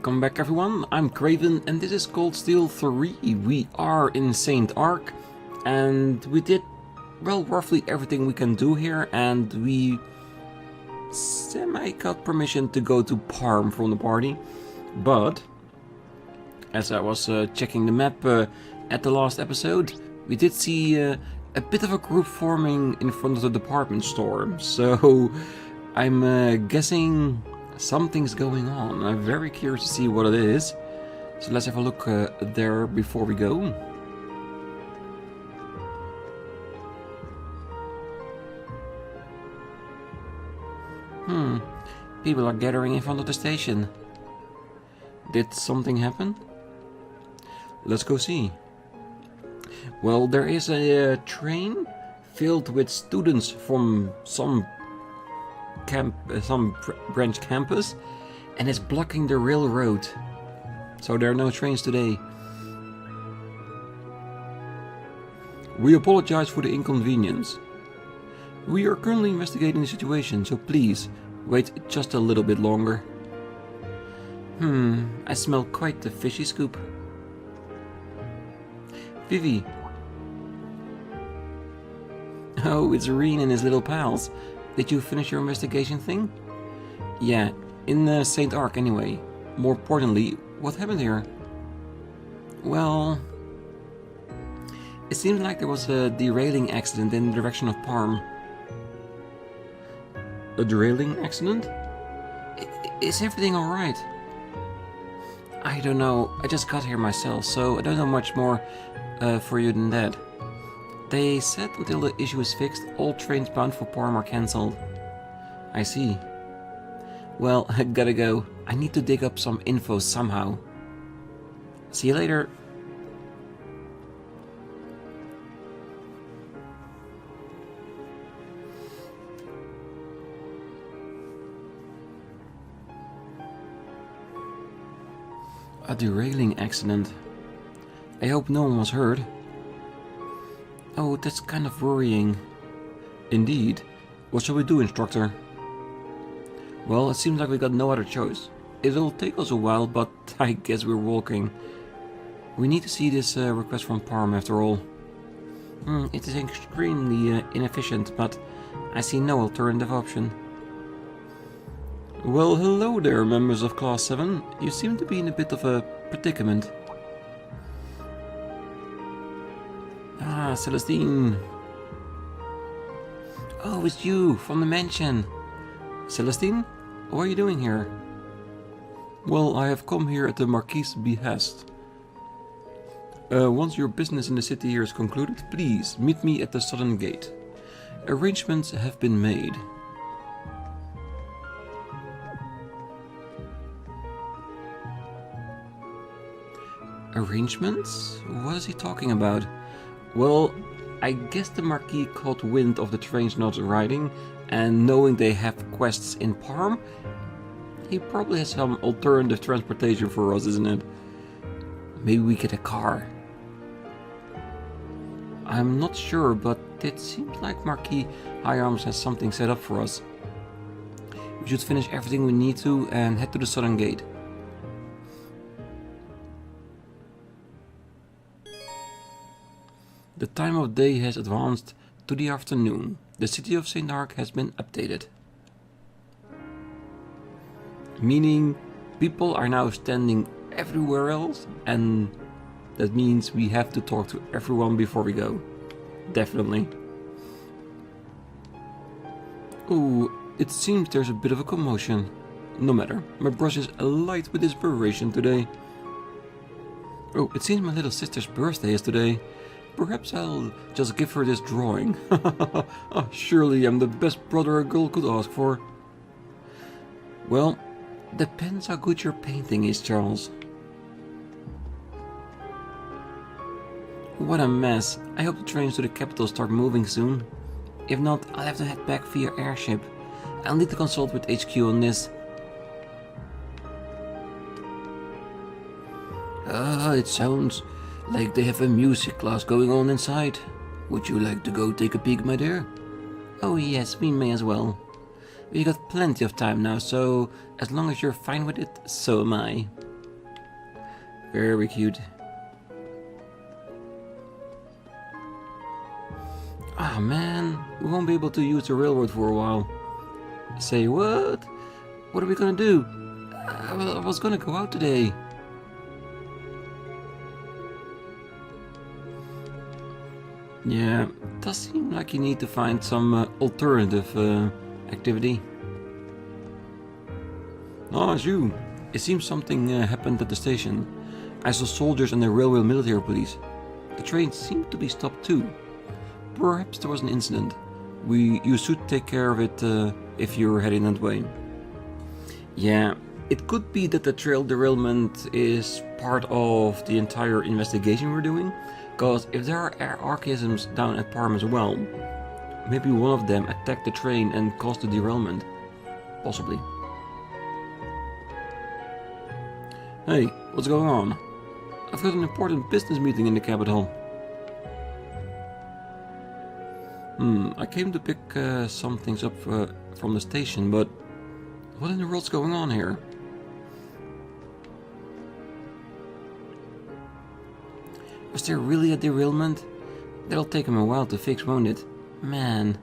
Welcome back everyone, I'm Craven and this is Cold Steel 3. We are in Saint-Arkh and we did, well, roughly everything we can do here, and we got permission to go to Parm from the party. But as I was checking the map at the last episode, we did see a bit of a group forming in front of the department store. So I'm guessing something's going on. I'm very curious to see what it is. So let's have a look there before we go. People are gathering in front of the station. Did something happen? Let's go see. Well, there is a train filled with students from some branch campus, and it's blocking the railroad. So there are no trains today. We apologize for the inconvenience. We are currently investigating the situation, so please wait just a little bit longer. I smell quite the fishy scoop. Vivi. Oh, it's Rean and his little pals. Did you finish your investigation thing? Yeah, in Saint-Arkh anyway. More importantly, what happened here? Well, it seems like there was a derailing accident in the direction of Parm. A derailing accident? Is everything alright? I don't know, I just got here myself, so I don't know much more for you than that. They said until the issue is fixed, all trains bound for Parm are cancelled. I see. Well, I gotta go. I need to dig up some info somehow. See you later. A derailing accident. I hope no one was hurt. Oh, that's kind of worrying. Indeed. What shall we do, instructor? Well, it seems like we got no other choice. It'll take us a while, but I guess we're walking. We need to see this request from Parm after all. It is extremely inefficient, but I see no alternative option. Well, hello there, members of Class 7. You seem to be in a bit of a predicament. Ah, Celestine. Oh, it's you, from the mansion. Celestine, what are you doing here? Well, I have come here at the Marquis's behest. Once your business in the city here is concluded, please meet me at the southern gate. Arrangements have been made. Arrangements? What is he talking about? Well, I guess the Marquis caught wind of the trains not riding, and knowing they have quests in Parm, he probably has some alternative transportation for us, isn't it? Maybe we get a car. I'm not sure, but it seems like Marquis High Arms has something set up for us. We should finish everything we need to and head to the southern gate. The time of day has advanced to the afternoon. The city of Saint-Arkh has been updated. Meaning, people are now standing everywhere else, and that means we have to talk to everyone before we go. Definitely. Ooh, it seems there's a bit of a commotion. No matter, my brush is alight with inspiration today. Oh, it seems my little sister's birthday is today. Perhaps I'll just give her this drawing. Oh, surely I'm the best brother a girl could ask for. Well, depends how good your painting is, Charles. What a mess. I hope the trains to the capital start moving soon. If not, I'll have to head back via airship. I'll need to consult with HQ on this. It sounds like they have a music class going on inside. Would you like to go take a peek, my dear? Oh yes, we may as well. We got plenty of time now, so as long as you're fine with it, so am I. Very cute. Ah man, we won't be able to use the railroad for a while. Say what? What are we gonna do? I was gonna go out today. Yeah, it does seem like you need to find some alternative activity. Oh, it's you. It seems something happened at the station. I saw soldiers and the railway military police. The train seemed to be stopped too. Perhaps there was an incident. You should take care of it if you're heading that way. Yeah, it could be that the trail derailment is part of the entire investigation we're doing. Because if there are archaisms down at Parma as well, maybe one of them attacked the train and caused the derailment. Possibly. Hey, what's going on? I've got an important business meeting in the capital. I came to pick some things up from the station, but what in the world's going on here? Was there really a derailment? That'll take him a while to fix, won't it? Man.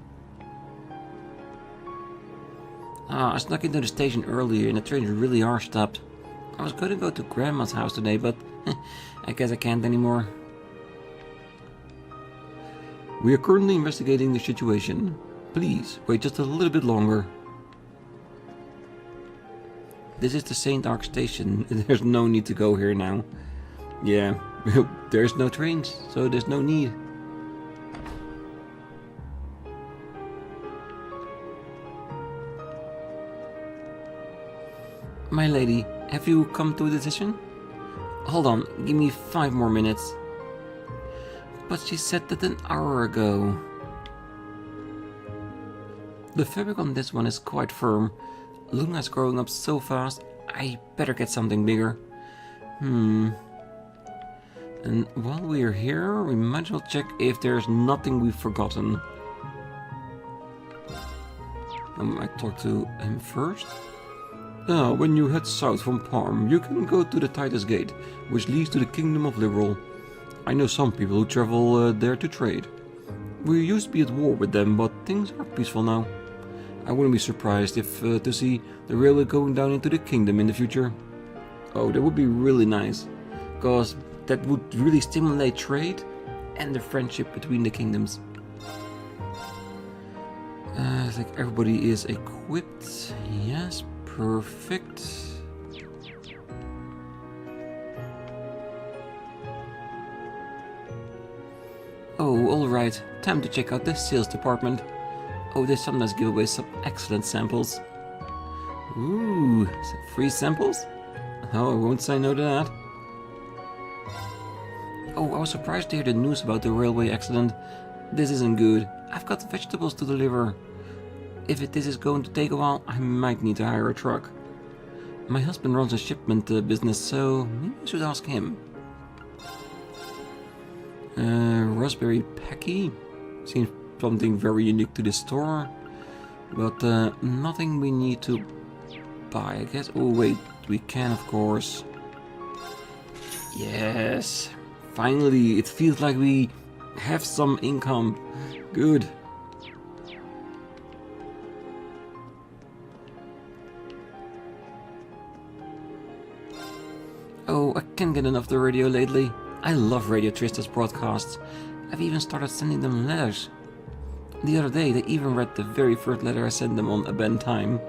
I snuck into the station earlier and the trains really are stopped. I was going to go to Grandma's house today, but I guess I can't anymore. We are currently investigating the situation. Please, wait just a little bit longer. This is the Saint-Arkh station. There's no need to go here now. Yeah, there's no trains, so there's no need. My lady, have you come to a decision? Hold on, give me 5 more minutes. But she said that an hour ago. The fabric on this one is quite firm. Luna's growing up so fast, I better get something bigger. And while we're here, we might as well check if there's nothing we've forgotten. I talk to him first. When you head south from Parm, you can go to the Titus Gate, which leads to the Kingdom of Liberal. I know some people who travel there to trade. We used to be at war with them, but things are peaceful now. I wouldn't be surprised if to see the railway going down into the kingdom in the future. Oh, that would be really nice, because that would really stimulate trade and the friendship between the kingdoms. I think everybody is equipped. Yes, perfect. Oh, alright. Time to check out the sales department. Oh, they sometimes give away some excellent samples. Ooh, free samples? Oh, I won't say no to that. Oh, I was surprised to hear the news about the railway accident. This isn't good. I've got vegetables to deliver. If this is going to take a while, I might need to hire a truck. My husband runs a shipment business, so maybe I should ask him. Raspberry Packy. Seems something very unique to this store. But nothing we need to buy, I guess. Oh wait, we can of course. Yes. Finally, it feels like we have some income. Good. Oh, I can't get enough of the radio lately. I love Radio Trista's broadcasts. I've even started sending them letters. The other day, they even read the very first letter I sent them on Aben Time.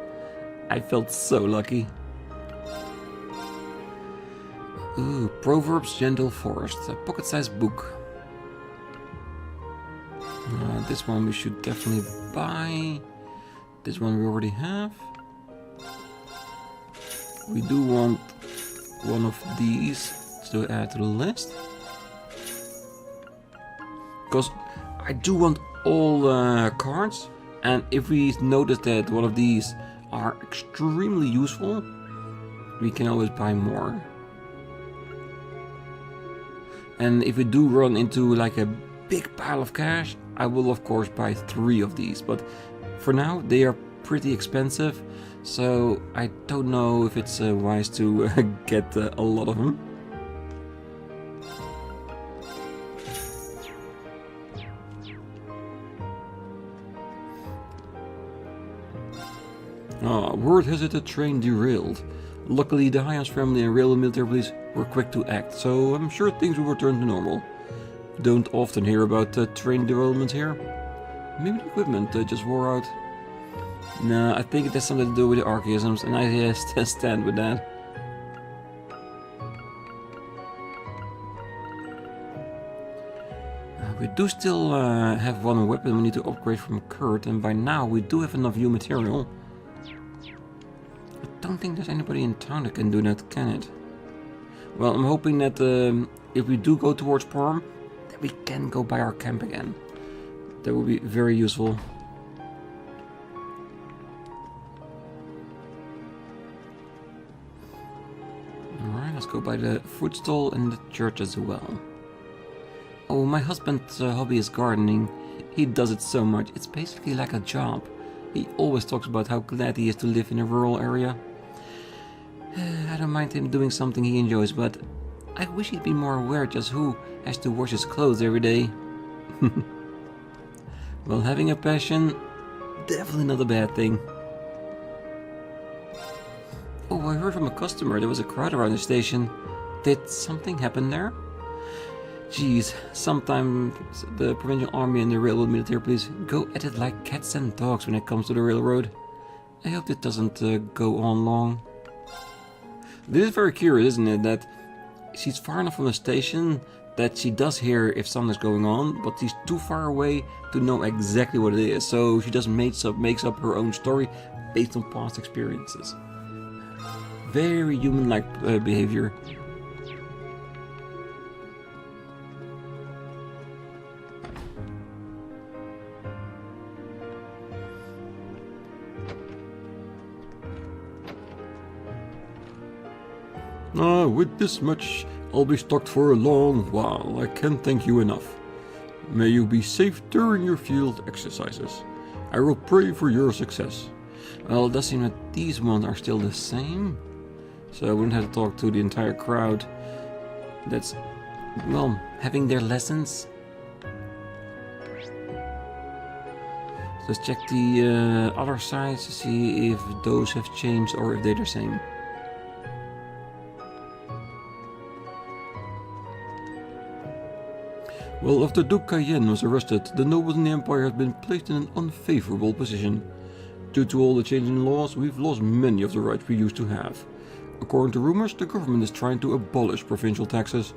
I felt so lucky. Ooh, Proverbs Gentle Forest, a pocket-sized book. This one we should definitely buy. This one we already have. We do want one of these to add to the list. Because I do want all cards, and if we notice that one of these are extremely useful, we can always buy more. And if we do run into like a big pile of cash, I will of course buy 3 of these, but for now they are pretty expensive, so I don't know if it's wise to get a lot of them. Word has it the train derailed. Luckily, the Hyams family and railway military police were quick to act, so I'm sure things will return to normal. Don't often hear about train derailments here. Maybe the equipment just wore out. Nah, I think it has something to do with the archaisms, and I stand with that. We do still have one weapon we need to upgrade from Kurt, and by now we do have enough new material. I don't think there's anybody in town that can do that, can it? Well, I'm hoping that if we do go towards Parm, that we can go by our camp again. That would be very useful. Alright, let's go by the fruit stall and the church as well. Oh, my husband's hobby is gardening. He does it so much, it's basically like a job. He always talks about how glad he is to live in a rural area. I don't mind him doing something he enjoys, but I wish he'd be more aware just who has to wash his clothes every day. Well, having a passion, definitely not a bad thing. Oh, I heard from a customer there was a crowd around the station. Did something happen there? Geez, sometimes the provincial army and the railroad military police go at it like cats and dogs when it comes to the railroad. I hope it doesn't go on long. This is very curious, isn't it, that she's far enough from the station that she does hear if something's going on, but she's too far away to know exactly what it is, so she just makes up her own story based on past experiences. Very human-like behavior. With this much, I'll be stocked for a long while. I can't thank you enough. May you be safe during your field exercises. I will pray for your success. Well, it does seem that these ones are still the same. So I wouldn't have to talk to the entire crowd. That's, well, having their lessons. Let's check the other sides to see if those have changed or if they're the same. Well, after Duke Cayenne was arrested, the nobles in the Empire have been placed in an unfavorable position. Due to all the changing laws, we've lost many of the rights we used to have. According to rumors, the government is trying to abolish provincial taxes.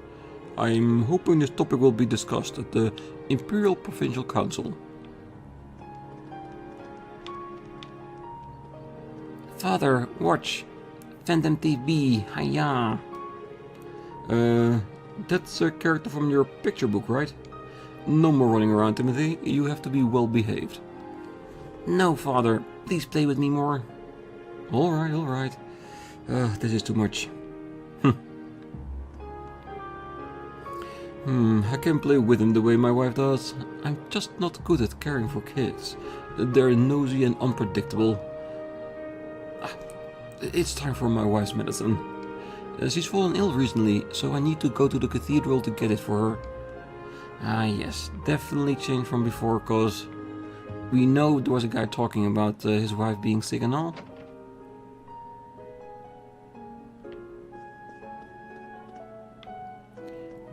I'm hoping this topic will be discussed at the Imperial Provincial Council. Father, watch! Phantom TV, hiya! That's a character from your picture book, right? No more running around, Timothy. You have to be well behaved. No, Father. Please play with me more. Alright, alright. This is too much. I can't play with him the way my wife does. I'm just not good at caring for kids. They're nosy and unpredictable. It's time for my wife's medicine. She's fallen ill recently, so I need to go to the cathedral to get it for her. Ah yes, definitely changed from before, cause we know there was a guy talking about his wife being sick and all.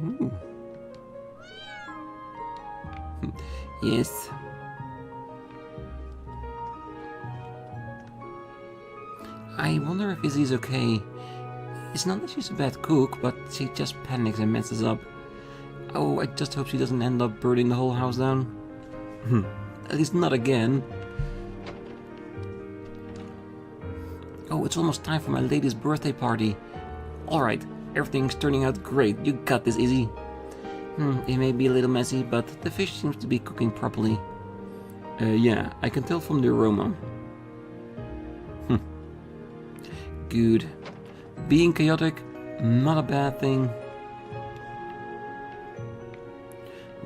Ooh. Yes. I wonder if Izzy's okay. It's not that she's a bad cook, but she just panics and messes up. Oh, I just hope she doesn't end up burning the whole house down. At least not again. Oh, it's almost time for my lady's birthday party. Alright, everything's turning out great. You got this, Izzy. It may be a little messy, but the fish seems to be cooking properly. Yeah, I can tell from the aroma. Good. Being chaotic, not a bad thing.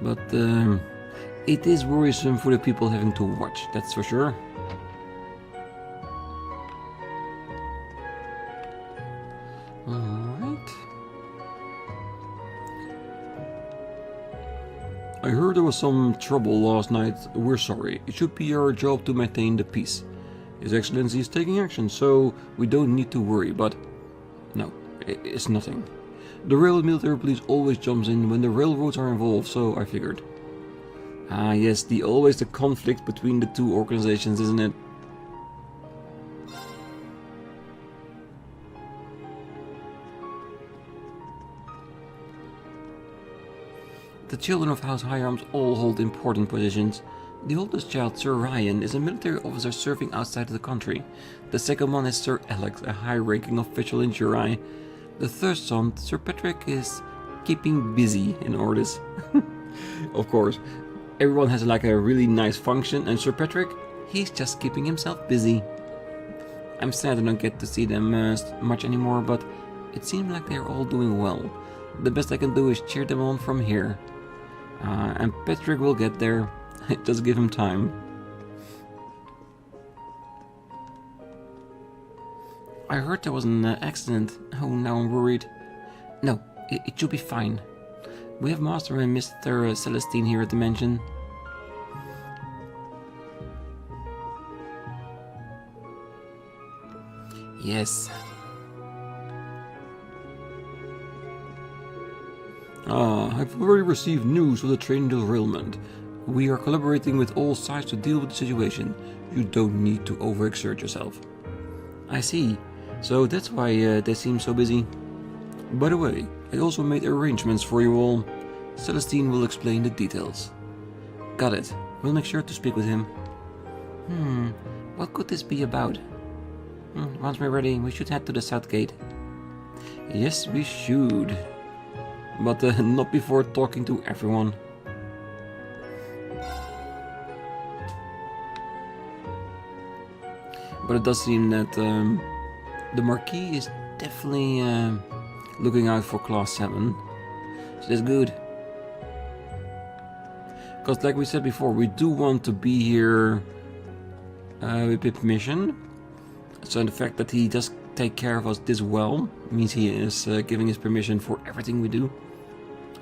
But it is worrisome for the people having to watch, that's for sure. Alright. I heard there was some trouble last night. We're sorry. It should be our job to maintain the peace. His Excellency is taking action, so we don't need to worry, but... No, it's nothing. The Rail Military Police always jumps in when the railroads are involved, so I figured. Ah yes, always the conflict between the two organizations, isn't it? The children of House High Arms all hold important positions. The oldest child, Sir Rean, is a military officer serving outside of the country. The second one is Sir Alex, a high-ranking official in Jurai. The third son, Sir Patrick, is keeping busy in orders. Of course, everyone has like a really nice function, and Sir Patrick, he's just keeping himself busy. I'm sad I don't get to see them much anymore, but it seems like they're all doing well. The best I can do is cheer them on from here. And Patrick will get there. Just give him time. I heard there was an accident. Oh, now I'm worried. No, it should be fine. We have Master and Mr. Celestine here at the mansion. Yes. I've already received news of the train derailment. We are collaborating with all sides to deal with the situation. You don't need to overexert yourself. I see. So that's why they seem so busy. By the way, I also made arrangements for you all. Celestine will explain the details. Got it. We'll make sure to speak with him. What could this be about? Once we're ready, we should head to the south gate. Yes, we should. But not before talking to everyone. But it does seem that the Marquis is definitely looking out for Class 7. So that's good. Because like we said before, we do want to be here with permission. So the fact that he does take care of us this well means he is giving his permission for everything we do.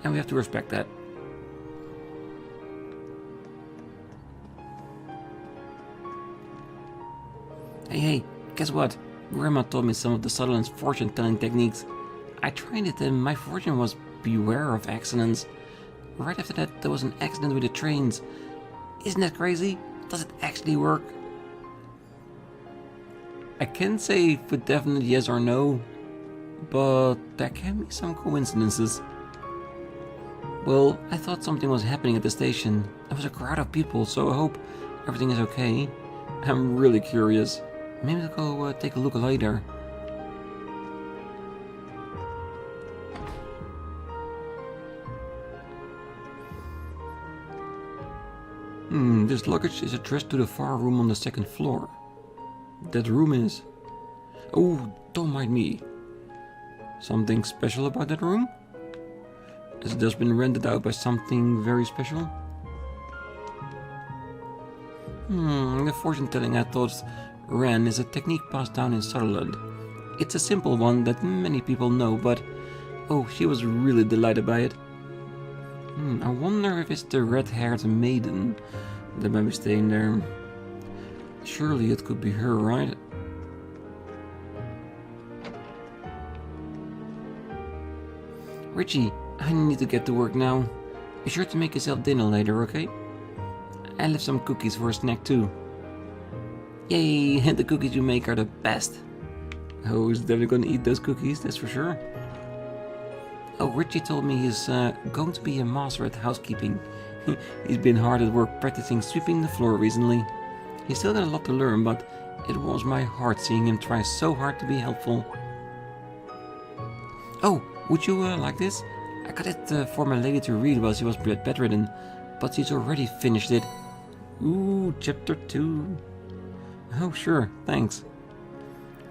And we have to respect that. Hey, guess what? Grandma taught me some of the Sutherland's fortune-telling techniques. I tried it and my fortune was beware of accidents. Right after that, there was an accident with the trains. Isn't that crazy? Does it actually work? I can't say for definite yes or no, but there can be some coincidences. Well, I thought something was happening at the station. There was a crowd of people, so I hope everything is okay. I'm really curious. Maybe I'll go take a look later. This luggage is addressed to the far room on the second floor. That room is... Oh, don't mind me. Something special about that room? Has it just been rented out by something very special? The fortune telling I thought ran is a technique passed down in Sutherland. It's a simple one that many people know, but oh, she was really delighted by it. I wonder if it's the red-haired maiden that might be staying there. Surely it could be her, right? Richie, I need to get to work now. Be sure to make yourself dinner later, okay? I left some cookies for a snack too. Yay, the cookies you make are the best. Oh, he's definitely gonna eat those cookies, that's for sure. Oh, Richie told me he's going to be a master at housekeeping. He's been hard at work practicing sweeping the floor recently. He's still got a lot to learn, but it warms my heart seeing him try so hard to be helpful. Oh, would you like this? I got it for my lady to read while she was bedridden, but she's already finished it. Ooh, chapter 2. Oh, sure, thanks.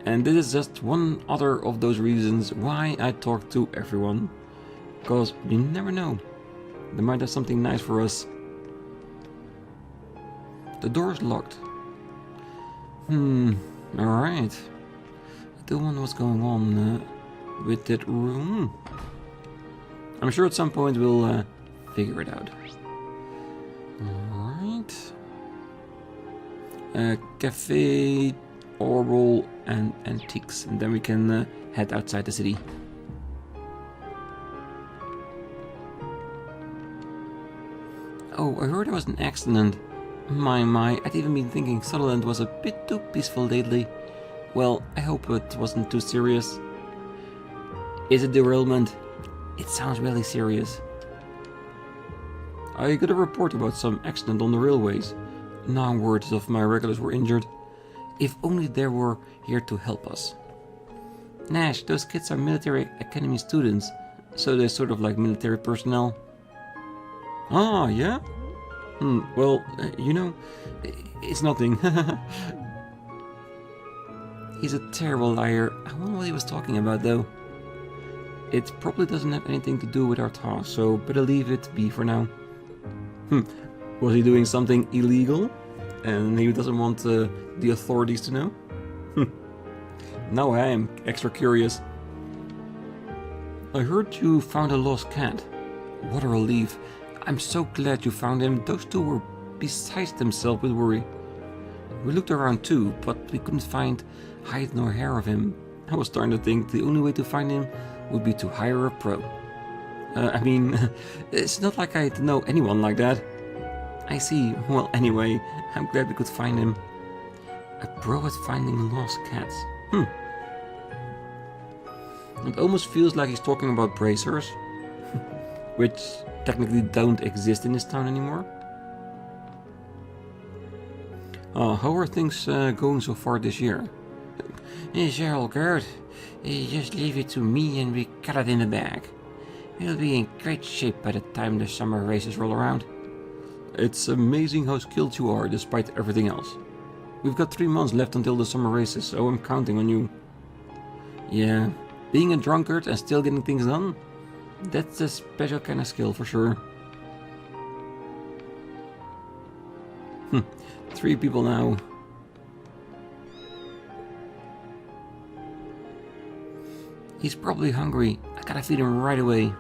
And this is just one other of those reasons why I talk to everyone. Because you never know. They might have something nice for us. The door is locked. Alright. I don't wonder what's going on with that room. I'm sure at some point we'll figure it out. Alright. Cafe oral and antiques, and then we can head outside the city. Oh, I heard there was an accident. My, I'd even been thinking Sutherland was a bit too peaceful lately. Well, I hope it wasn't too serious. Is it derailment? It sounds really serious. I got a report about some accident on the railways. 9 words of my regulars were injured. If only they were here to help us. Nash, those kids are military academy students, so they're sort of like military personnel. Ah, yeah? Well, you know, it's nothing. He's a terrible liar. I wonder what he was talking about, though. It probably doesn't have anything to do with our task, so better leave it be for now. Was he doing something illegal? And he doesn't want the authorities to know? Now I am extra curious. I heard you found a lost cat. What a relief. I'm so glad you found him. Those two were beside themselves with worry. We looked around too, but we couldn't find hide nor hair of him. I was starting to think the only way to find him would be to hire a pro. I mean, it's not like I know anyone like that. I see. Well, anyway, I'm glad we could find him. A pro at finding lost cats. It almost feels like he's talking about bracers, which technically don't exist in this town anymore. How are things going so far this year? It's all good. Just leave it to me and we got it in the bag. We'll be in great shape by the time the summer races roll around. It's amazing how skilled you are despite everything else. We've got 3 months left until the summer races, so I'm counting on you. Yeah, being a drunkard and still getting things done? That's a special kind of skill for sure. 3 people now. He's probably hungry. I gotta feed him right away.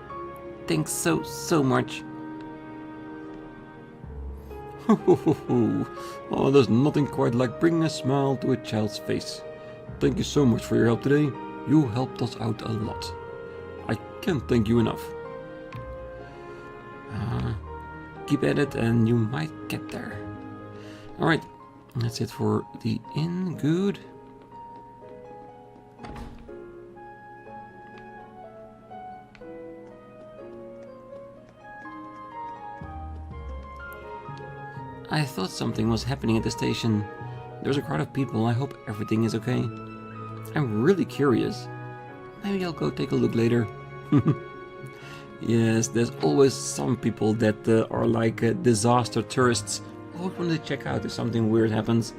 Thanks so much. Oh, there's nothing quite like bringing a smile to a child's face. Thank you so much for your help today. You helped us out a lot. I can't thank you enough. Keep at it and you might get there. Alright, that's it for the inn. Good. I thought something was happening at the station. There's a crowd of people. I hope everything is okay. I'm really curious. Maybe I'll go take a look later. Yes, there's always some people that are like disaster tourists. Always want to check out if something weird happens.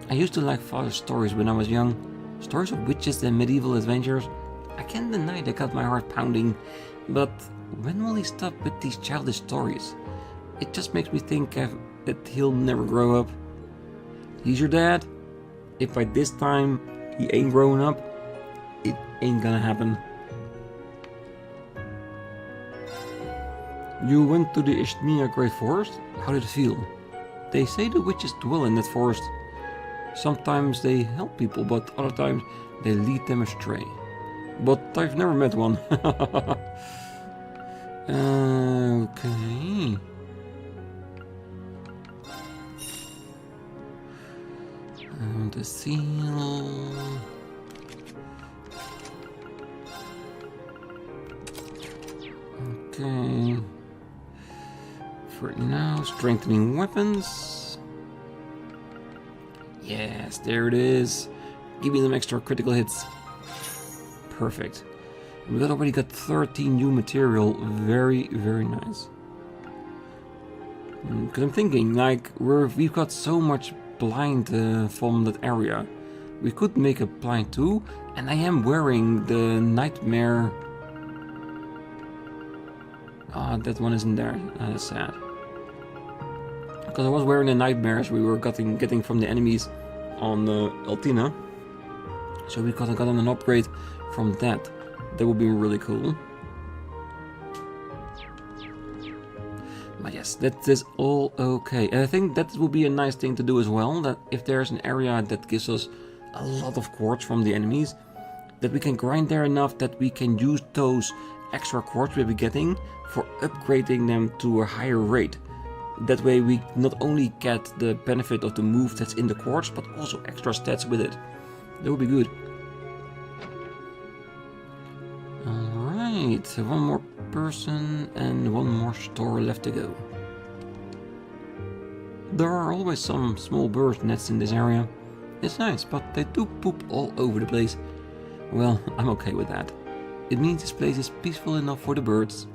I used to like father's stories when I was young. Stories of witches and medieval adventures. I can't deny they got my heart pounding. But when will he stop with these childish stories? It just makes me think that he'll never grow up. He's your dad? If by this time he ain't growing up, it ain't gonna happen. You went to the Isthmia Great Forest? How did it feel? They say the witches dwell in that forest. Sometimes they help people, but other times they lead them astray. But I've never met one. Okay. The seal. Okay. For now, strengthening weapons. Yes, there it is. Give me them extra critical hits. Perfect. We already got 13 new material. Very, very nice. Because I'm thinking, like, we've got so much blind from that area. We could make a blind too, and I am wearing the nightmare. That one isn't there. That's sad. Because I was wearing the nightmares we were getting from the enemies on Altina. So we could have gotten an upgrade from that. That would be really cool. My yes, that is all okay. And I think that will be a nice thing to do as well, that if there's an area that gives us a lot of quartz from the enemies, that we can grind there enough that we can use those extra quartz we'll be getting for upgrading them to a higher rate. That way we not only get the benefit of the move that's in the quartz, but also extra stats with it. That would be good. Alright, one more person and one more store left to go. There are always some small bird nests in this area. It's nice, but they do poop all over the place. Well, I'm okay with that. It means this place is peaceful enough for the birds.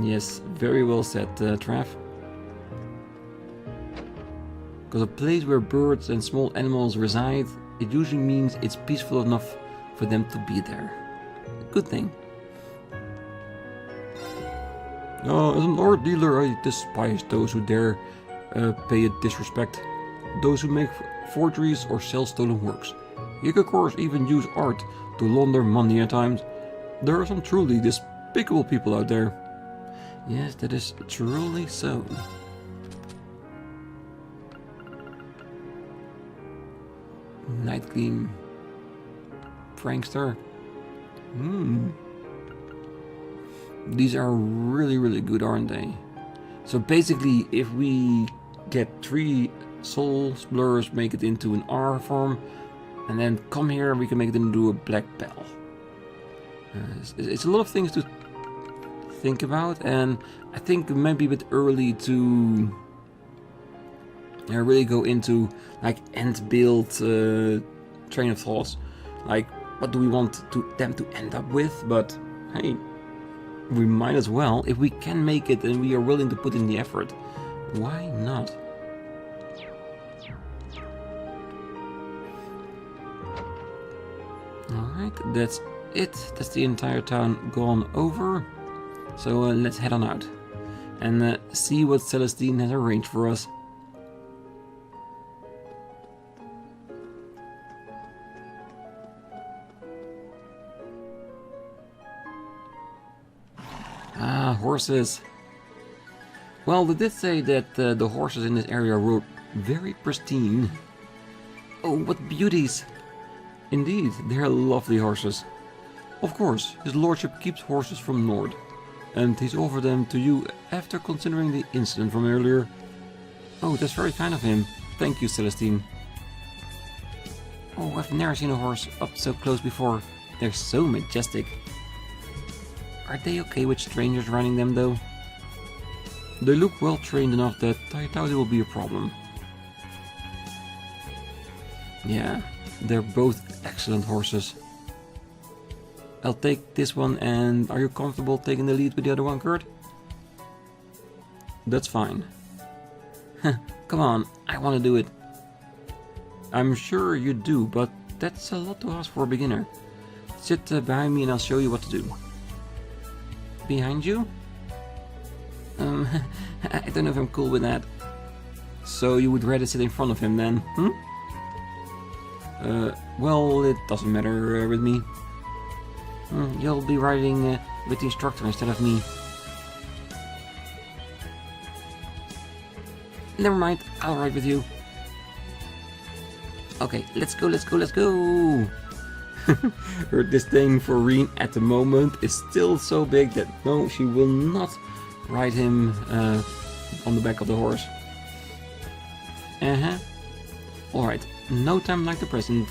Yes, very well said, Trav. Because a place where birds and small animals reside, it usually means it's peaceful enough for them to be there. Good thing. As an art dealer, I despise those who dare pay it disrespect. Those who make forgeries or sell stolen works. You can of course even use art to launder money at times. There are some truly despicable people out there. Yes, that is truly so. Night Gleam. Prankster. These are really good, aren't they? So basically, if we get 3 soul blurs, make it into an R form, and then come here, we can make it into a black bell. It's a lot of things to think about, and I think it might be a bit early to really go into like end build train of thoughts. Like, what do we want them to end up with? But hey, we might as well. If we can make it and we are willing to put in the effort, why not? Alright, that's it. That's the entire town gone over. So let's head on out and see what Celestine has arranged for us. Ah, horses. Well, they did say that the horses in this area were very pristine. Oh, what beauties! Indeed, they are lovely horses. Of course, his lordship keeps horses from Nord, and he's offered them to you after considering the incident from earlier. Oh, that's very kind of him. Thank you, Celestine. Oh, I've never seen a horse up so close before. They're so majestic. Are they okay with strangers riding them, though? They look well trained enough that I doubt it will be a problem. Yeah, they're both excellent horses. I'll take this one, and are you comfortable taking the lead with the other one, Kurt? That's fine. Come on, I want to do it. I'm sure you do, but that's a lot to ask for a beginner. Sit behind me and I'll show you what to do. Behind you? I don't know if I'm cool with that. So you would rather sit in front of him then, hmm? Well, it doesn't matter with me. You'll be riding with the instructor instead of me. Never mind, I'll ride with you. Okay, let's go. Her disdain for Rean at the moment is still so big that no, she will not ride him on the back of the horse. Alright, no time like the present.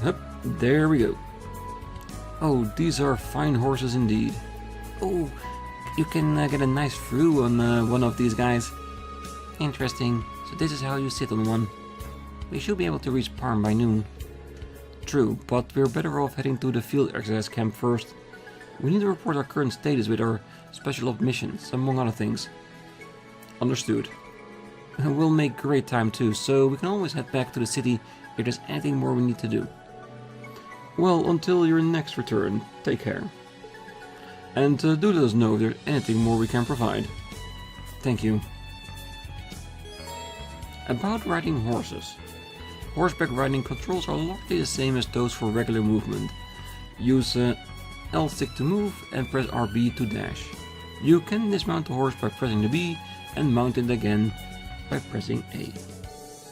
Hup, there we go. Oh, these are fine horses indeed. Oh, you can get a nice view on one of these guys. Interesting. So this is how you sit on one. We should be able to reach Parm by noon. True, but we're better off heading to the field exercise camp first. We need to report our current status with our special op missions, among other things. Understood. We'll make great time too, so we can always head back to the city if there's anything more we need to do. Well, until your next return, take care. And do let us know if there's anything more we can provide. Thank you. About riding horses. Horseback riding controls are largely the same as those for regular movement. Use L stick to move and press RB to dash. You can dismount the horse by pressing the B and mount it again by pressing A.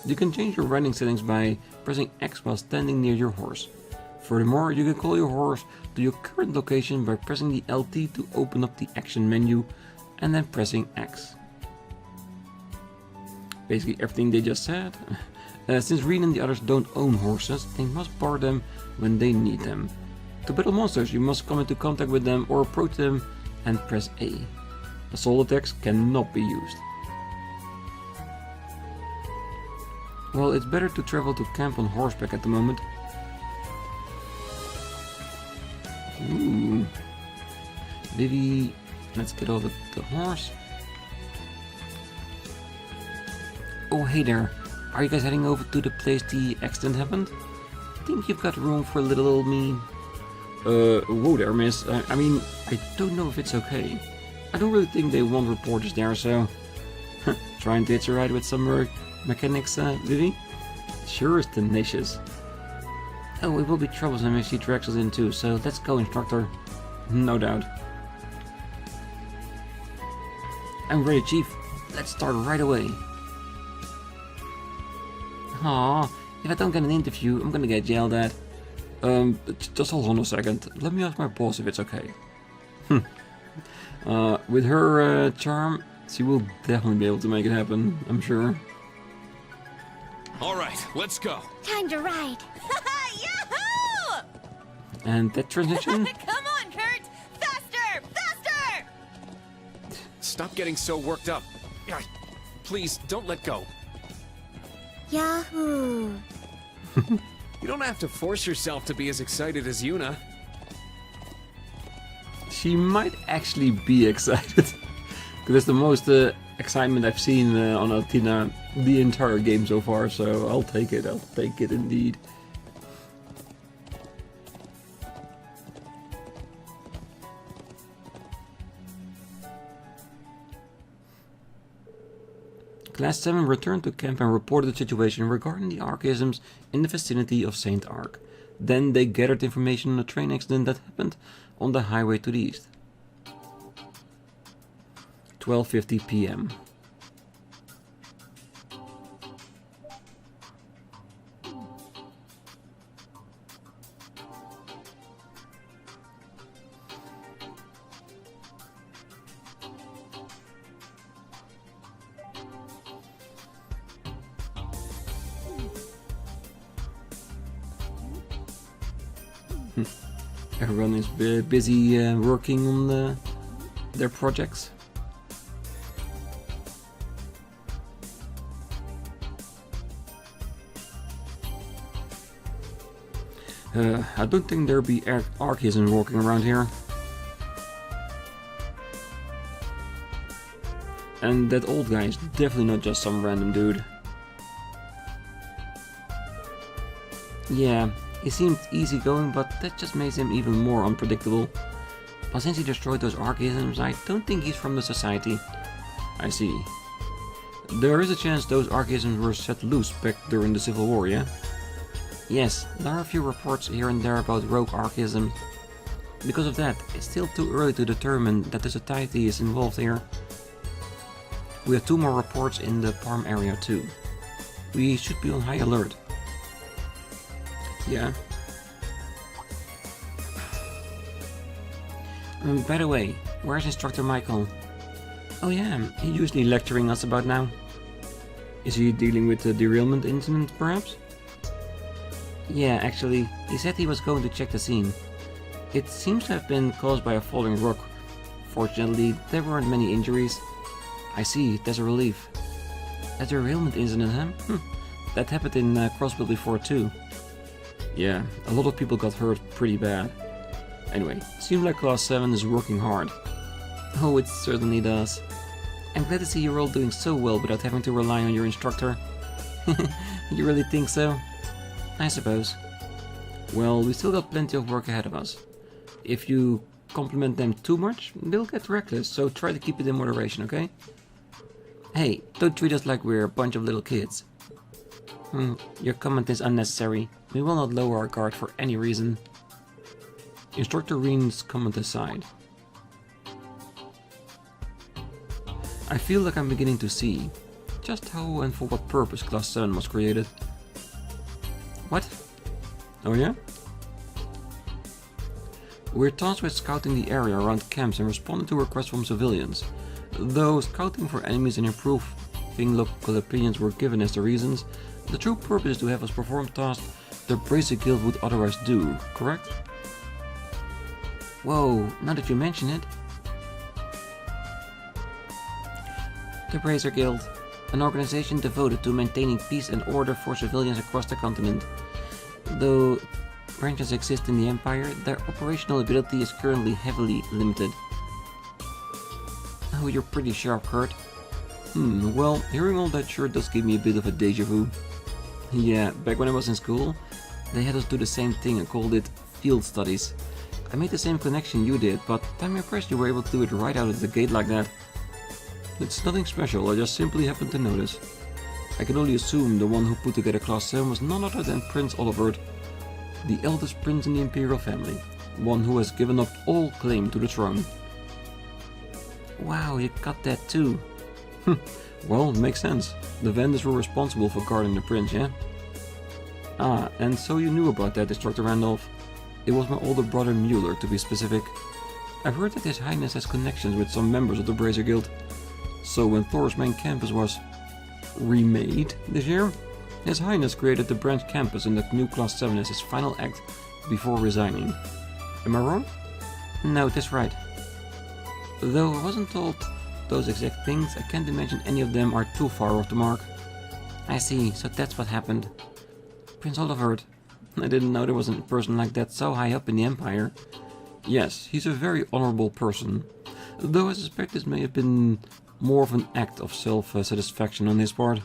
You can change your riding settings by pressing X while standing near your horse. Furthermore, you can call your horse to your current location by pressing the LT to open up the action menu and then pressing X. Basically everything they just said. Since Rean and the others don't own horses, they must borrow them when they need them. To battle monsters, you must come into contact with them or approach them and press A. Assault attacks cannot be used. Well, it's better to travel to camp on horseback at the moment. Ooh. Vivi, let's get over the horse. Oh, hey there. Are you guys heading over to the place the accident happened? Think you've got room for little old me? Whoa there, miss. I mean, I don't know if it's okay. I don't really think they want reporters there, so... Trying to hitch a ride with some mechanics, Vivi? Sure is tenacious. Oh, it will be troublesome if she drags us in too, so let's go, instructor. No doubt. I'm ready, Chief. Let's start right away. Aww, if I don't get an interview, I'm gonna get yelled at. Just hold on a second. Let me ask my boss if it's okay. With her charm, she will definitely be able to make it happen, I'm sure. Alright, let's go. Time to ride. Yahoo! And that transition? Come on, Kurt! Faster! Faster! Stop getting so worked up. Please, don't let go. Yahoo! You don't have to force yourself to be as excited as Yuna. She might actually be excited. Because that's the most excitement I've seen on Altina the entire game so far, so I'll take it indeed. Class 7 returned to camp and reported the situation regarding the archaisms in the vicinity of Saint-Arkh. Then they gathered information on a train accident that happened on the highway to the east. 12:50 p.m. Everyone is busy working on their projects. I don't think there'll be archaisms walking around here. And that old guy is definitely not just some random dude. Yeah, he seemed easygoing, but that just makes him even more unpredictable. But since he destroyed those archaisms, I don't think he's from the society. I see. There is a chance those archaisms were set loose back during the Civil War, yeah? Yes, there are a few reports here and there about rogue archaism. Because of that, it's still too early to determine that the society is involved here. We have 2 more reports in the Parm area too. We should be on high alert. Yeah. By the way, where's Instructor Michael? Oh yeah, he's usually lecturing us about now. Is he dealing with the derailment incident, perhaps? Yeah, actually, he said he was going to check the scene. It seems to have been caused by a falling rock. Fortunately, there weren't many injuries. I see, that's a relief. A derailment incident, huh? That happened in Crossbell before too. Yeah, a lot of people got hurt pretty bad. Anyway, seems like Class 7 is working hard. Oh, it certainly does. I'm glad to see you're all doing so well without having to rely on your instructor. You really think so? I suppose. Well, we still got plenty of work ahead of us. If you compliment them too much, they'll get reckless, so try to keep it in moderation, okay? Hey, don't treat us like we're a bunch of little kids. Your comment is unnecessary. We will not lower our guard for any reason. Instructor Rean's comment aside. I feel like I'm beginning to see just how and for what purpose Class 7 was created. What? Oh yeah? We're tasked with scouting the area around camps and responding to requests from civilians. Though scouting for enemies and improving local opinions were given as the reasons, the true purpose is to have us perform tasks the Bracer Guild would otherwise do, correct? Whoa, now that you mention it. The Bracer Guild, an organization devoted to maintaining peace and order for civilians across the continent. Though branches exist in the Empire, their operational ability is currently heavily limited. Oh, you're pretty sharp, Kurt. Well, hearing all that sure does give me a bit of a deja vu. Yeah, back when I was in school, they had us do the same thing and called it field studies. I made the same connection you did, but I'm impressed you were able to do it right out of the gate like that. It's nothing special, I just simply happened to notice. I can only assume the one who put together Class 7 was none other than Prince Olivert, the eldest prince in the Imperial family, one who has given up all claim to the throne. Wow, you got that too. Well, it makes sense. The vendors were responsible for guarding the prince, yeah? Ah, and so you knew about that, Instructor Randolph. It was my older brother Mueller, to be specific. I've heard that His Highness has connections with some members of the Bracer Guild. So when Thors main campus was remade this year, His Highness created the Branch Campus and the new Class 7 as his final act before resigning. Am I wrong? No, that's right. Though I wasn't told those exact things, I can't imagine any of them are too far off the mark. I see, so that's what happened. Prince Olivert. I didn't know there was a person like that so high up in the Empire. Yes, he's a very honorable person, though I suspect this may have been more of an act of self-satisfaction on his part.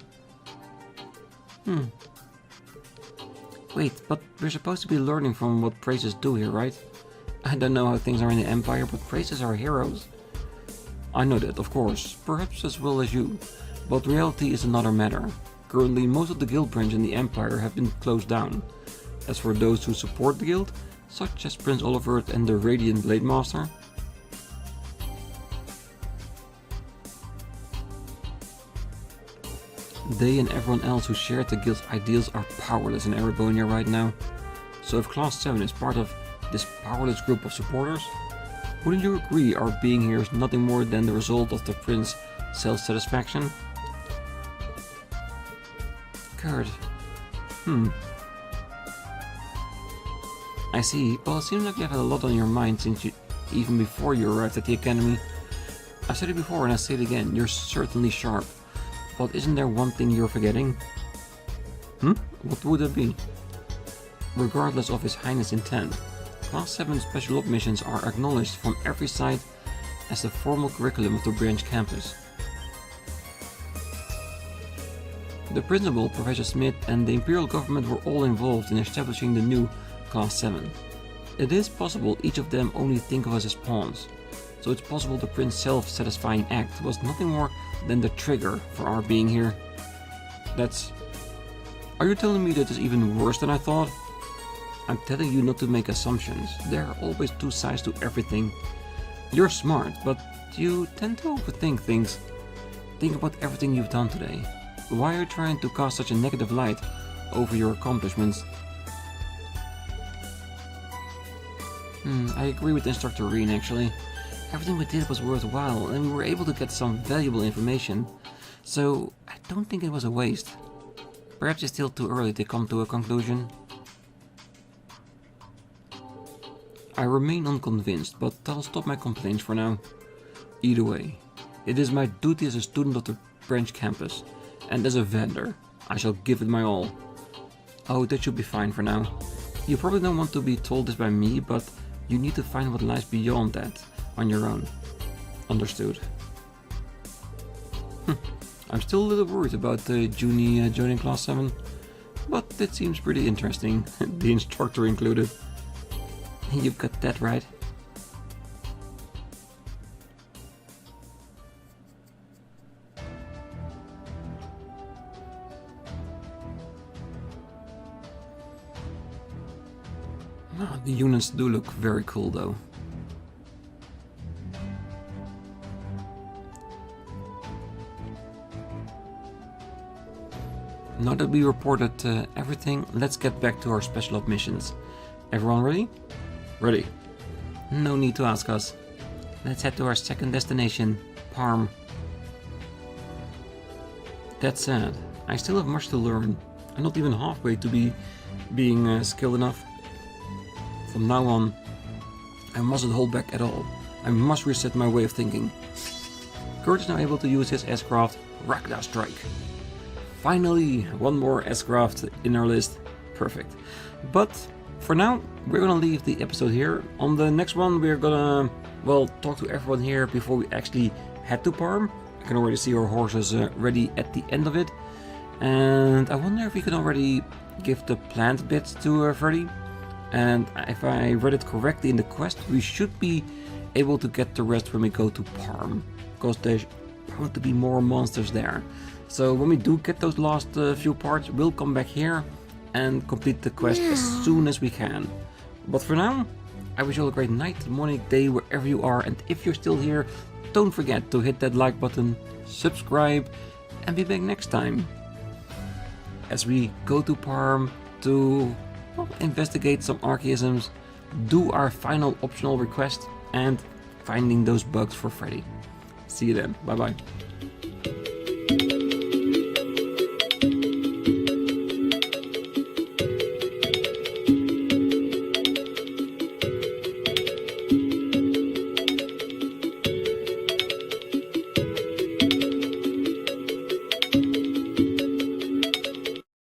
Wait, but we're supposed to be learning from what Praeses do here, right? I don't know how things are in the Empire, but Praeses are heroes. I know that, of course, perhaps as well as you, but reality is another matter. Currently, most of the guild branches in the Empire have been closed down. As for those who support the guild, such as Prince Olivert and the Radiant Blade Master, they and everyone else who shared the guild's ideals are powerless in Erebonian right now. So if Class 7 is part of this powerless group of supporters, wouldn't you agree our being here is nothing more than the result of the prince's self-satisfaction? Kurt. I see. Well, it seems like you have had a lot on your mind since even before you arrived at the Academy. I said it before and I say it again, you're certainly sharp. But isn't there one thing you're forgetting? What would it be? Regardless of His Highness' intent, Class 7 special op missions are acknowledged from every side as the formal curriculum of the Branch Campus. The principal, Professor Smith, and the Imperial government were all involved in establishing the new Class 7. It is possible each of them only think of us as pawns, so it's possible the prince's self-satisfying act was nothing more than the trigger for our being here. That's... Are you telling me that it's even worse than I thought? I'm telling you not to make assumptions. There are always two sides to everything. You're smart, but you tend to overthink things. Think about everything you've done today. Why are you trying to cast such a negative light over your accomplishments? I agree with Instructor Rean, actually. Everything we did was worthwhile, and we were able to get some valuable information. So, I don't think it was a waste. Perhaps it's still too early to come to a conclusion. I remain unconvinced, but I'll stop my complaints for now. Either way, it is my duty as a student of the Branch Campus, and as a vendor, I shall give it my all. Oh, that should be fine for now. You probably don't want to be told this by me, but you need to find what lies beyond that on your own. Understood. I'm still a little worried about Junie joining Class 7, but it seems pretty interesting, the instructor included. You've got that right. The units do look very cool though. Now that we reported everything, let's get back to our special op missions. Everyone ready? Ready. No need to ask us. Let's head to our second destination, Parm. That said, I still have much to learn. I'm not even halfway to being skilled enough. From now on, I mustn't hold back at all. I must reset my way of thinking. Kurt is now able to use his S-craft, Ragda Strike. Finally, one more S-craft in our list. Perfect. But for now, we're gonna leave the episode here. On the next one, we're gonna, well, talk to everyone here before we actually head to Parm. I can already see our horses ready at the end of it. And I wonder if we can already give the plant bits to Freddy. And if I read it correctly in the quest, we should be able to get the rest when we go to Parm. Because there's bound to be more monsters there. So when we do get those last few parts, we'll come back here and complete the quest as soon as we can. But for now, I wish you all a great night, morning, day, wherever you are. And if you're still here, don't forget to hit that like button, subscribe, and be back next time. As we go to Parm to investigate some archaisms, do our final optional request, and finding those bugs for Freddy. See you then. Bye bye.